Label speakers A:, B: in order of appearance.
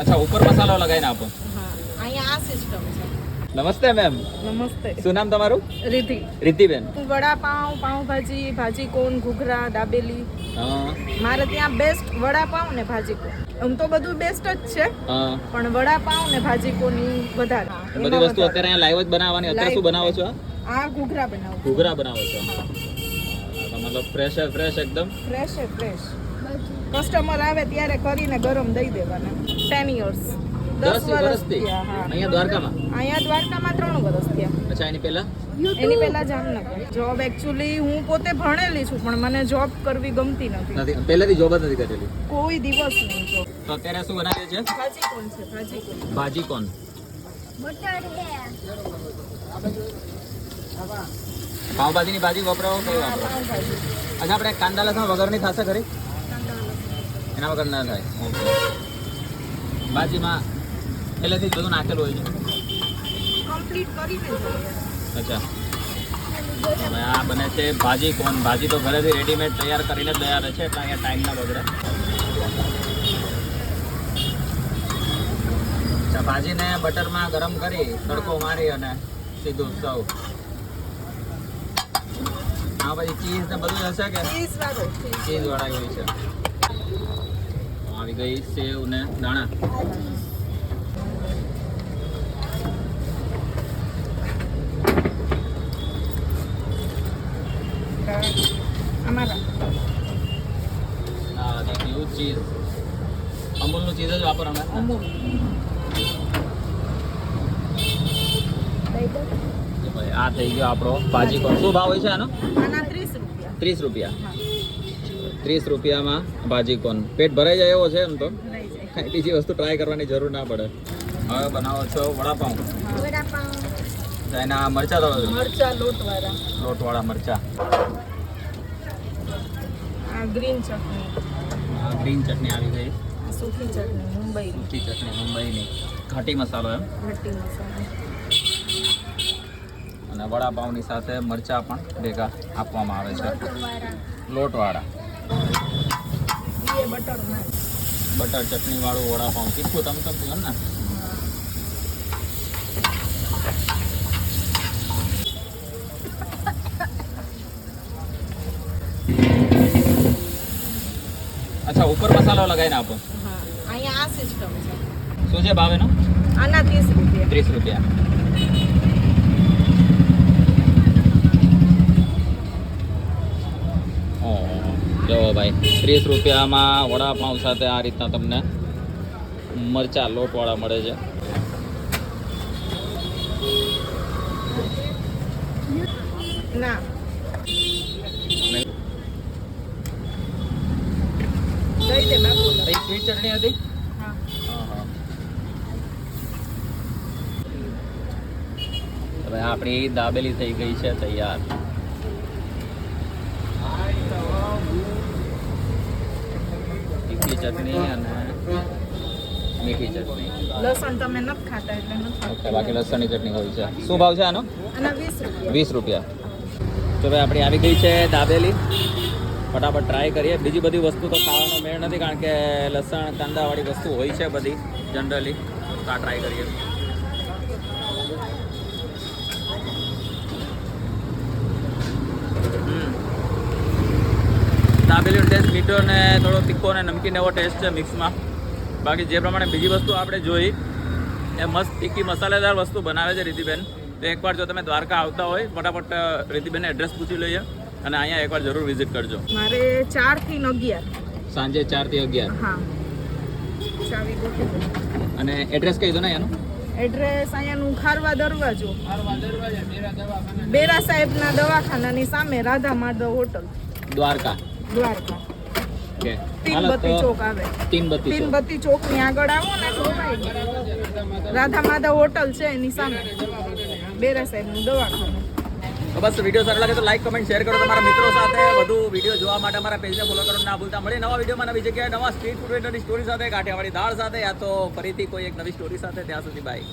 A: अच्छा ऊपर मसाला लगाઈને આપો
B: હા અહીંયા આ સિસ્ટમ છે.
A: નમસ્તે મેમ.
B: નમસ્તે.
A: શું નામ તમારું?
B: રિધિ.
A: રિધિબેન.
B: વડાપાઉં, પાઉંભાજી, ભાજી કોણ, ઘૂઘરા, દાબેલી.
A: હા
B: મારે ત્યાં બેસ્ટ વડાપાઉં ને ભાજી કોણ. આમ તો બધું બેસ્ટ જ છે
A: હા
B: પણ વડાપાઉં ને ભાજી કોણ ઈ વધારે.
A: બધી વસ્તુ અત્યારે અહીંયા લાઈવ જ બનાવવાની. અત્યારે શું બનાવો છો?
B: આ ઘૂઘરા બનાવું.
A: ઘૂઘરા બનાવો છો. મતલબ ફ્રેશ એકદમ.
B: ફ્રેશ છે ફ્રેશ. કસ્ટમર આવે ત્યારે કરીને ગરમ દઈ દેવાના. 10 years. 10 વર્ષ થયા. હા
A: અહીંયા દ્વારકામાં.
B: અહીંયા દ્વારકામાં 3 વર્ષ થયા.
A: અચ્છા એની પહેલા
B: એની પહેલા જામનગર. જોબ એકચ્યુઅલી હું પોતે ભણેલી છું પણ મને જોબ કરવી ગમતી નથી.
A: પહેલાથી જોબ જ નથી કરેલી.
B: કોઈ દિવસ નહીં જોબ.
A: તો અત્યારે શું બનાવીએ છે?
B: ભાજી કોણ છે? ભાજી કોણ.
A: ભાજી કોણ? પાવભાજીની ભાજી વપરાવો કઈ વાપરો?
B: પાઉંભાજી.
A: અચ્છા આપણે કાંદા લસણ વગરની થશે ખરી? એના વગર ના થાય. ઓકે. ભાજીમાં પહેલેથી જ બધું નાખેલું હોય છે.
B: કમ્પ્લીટ કરીને જોઈએ.
A: અચ્છા હવે આ બને છે ભાજી કોણ. ભાજી તો ઘરેથી રેડીમેડ તૈયાર કરીને તૈયાર છે એટલે અહીંયા ટાઈમ ના બગડે. અચ્છા ભાજીને બટરમાં ગરમ કરી તડકો મારી અને સીધું સર્વ. હા પછી ચીઝ ને બધું હશે કે?
B: ચીઝ વાળો.
A: ચીઝ વાળા હોય છે. આવી ગઈ સેવ ને દાણા.
B: અમારા
A: હા એવું ચીઝ અમૂલનું ચીઝ જ વાપરવાનું.
B: અમૂલ.
A: ભાઈ આ થઈ ગયો આપણો ભાજી કોણ. શું ભાવ હોય છે આનો?
B: આના 30 રૂપિયા.
A: 30 રૂપિયા.
B: હા
A: 30 રૂપિયામાં ભાજી કોણ. પેટ ભરાઈ જાય એવો છે એમ તો.
B: લઈ જાય.
A: કઈ બીજી વસ્તુ ટ્રાય કરવાની જરૂર ના પડે. હવે બનાવો છો વડાપાઉં.
B: વડાપાઉં.
A: એના મરચા તો
B: મરચા લોટવાળા.
A: લોટવાળા મરચા.
B: આ ગ્રીન ચટણી.
A: ગ્રીન ચટણી આવી ગઈ.
B: આ સૂકી ચટણી મુંબઈની.
A: સૂકી ચટણી મુંબઈની. ઘાટી મસાલો એમ.
B: ઘાટી મસાલા.
A: અને વડાપાઉંની સાથે મરચા પણ ભેગા આપવામાં આવે છે. લોટવાળા.
B: એ બટર નાખ.
A: બટર ચટણી વાળું વડાપાઉં. તીખું તમ એમ ને? અચ્છા ઉપર મસાલો લગાઈને આપો.
B: હા અહીંયા આ સિસ્ટમ છે.
A: શું છે ભાવ એનો?
B: આના 30 રૂપિયા.
A: 30 રૂપિયા. જો ભાઈ 30 રૂપિયામાં વડાપાઉં સાથે આ રીતના તમને મરચા લોટવાળા મળે છે.
B: ના દઈ દે બાપુ.
A: સ્વીટ ચટણી હતી.
B: હા
A: હવે આપણી દાબેલી થઈ ગઈ છે તૈયાર. તીખી ચટણી અને મીઠી ચટણી.
B: લસણ તમે નથી ખાતા એટલે નથી.
A: ઓકે બાકી લસણની ચટણી હોય છે. શું ભાવ છે આનો?
B: આના 20 રૂપિયા.
A: 20 રૂપિયા. તો ભાઈ આપણી આવી ગઈ છે દાબેલી. ફટાફટ ટ્રાય કરીએ. બીજી બધી વસ્તુ તો ખાવાનો મેળ નથી કારણ કે લસણ કાંદાવાળી વસ્તુ હોય છે બધી જનરલી. તો આ ટ્રાય કરીએ. દાબેલીનો ટેસ્ટ મીઠો ને થોડો તીખો અને નમકીન એવો ટેસ્ટ છે મિક્સમાં. બાકી જે પ્રમાણે બીજી વસ્તુ આપણે જોઈ એ મસ્ત તીખી મસાલેદાર વસ્તુ બનાવે છે રિધિબેન. તો એકવાર જો તમે દ્વારકા આવતા હોય ફટાફટ રિધિબેનને એડ્રેસ પૂછી લઈએ અને અહીંયા એકવાર જરૂર વિઝિટ કરજો.
B: મારે 4 થી 11.
A: સાંજે 4 થી 11.
B: હા ચાવી ગોઠવી દો.
A: અને એડ્રેસ કહી દો ને એનું.
B: એડ્રેસ અહીંયાનું ખારવા દરવાજો. બેરા સાહેબના દવાખાનાની સામે રાધા માધવ હોટલ
A: દ્વારકા.
B: દ્વારકા.
A: ઓકે.
B: તીનબત્તી ચોક આવે.
A: તીનબત્તી ચોક.
B: તીનબત્તી ચોકની આગળ આવો ને તો રાધા માધવ હોટલ છે એની સામે બેરા સાહેબનું દવાખાનું.
A: તો બસ વિડીયો સારો લાગે તો લાઈક કમેન્ટ શેર કરો તમારા મિત્રો સાથે. વધુ વિડીયો જોવા માટે અમારા પેજને ફોલો કરવાનું ના ભૂલતા. મળીએ નવા વિડીયોમાં નવી જગ્યાએ નવા સ્ટ્રીટ ફૂડ સ્ટોરી સાથે, કાઠિયાવાડી દાળ સાથે, યા તો ફરીથી કોઈ એક નવી સ્ટોરી સાથે. ત્યાં સુધી બાય.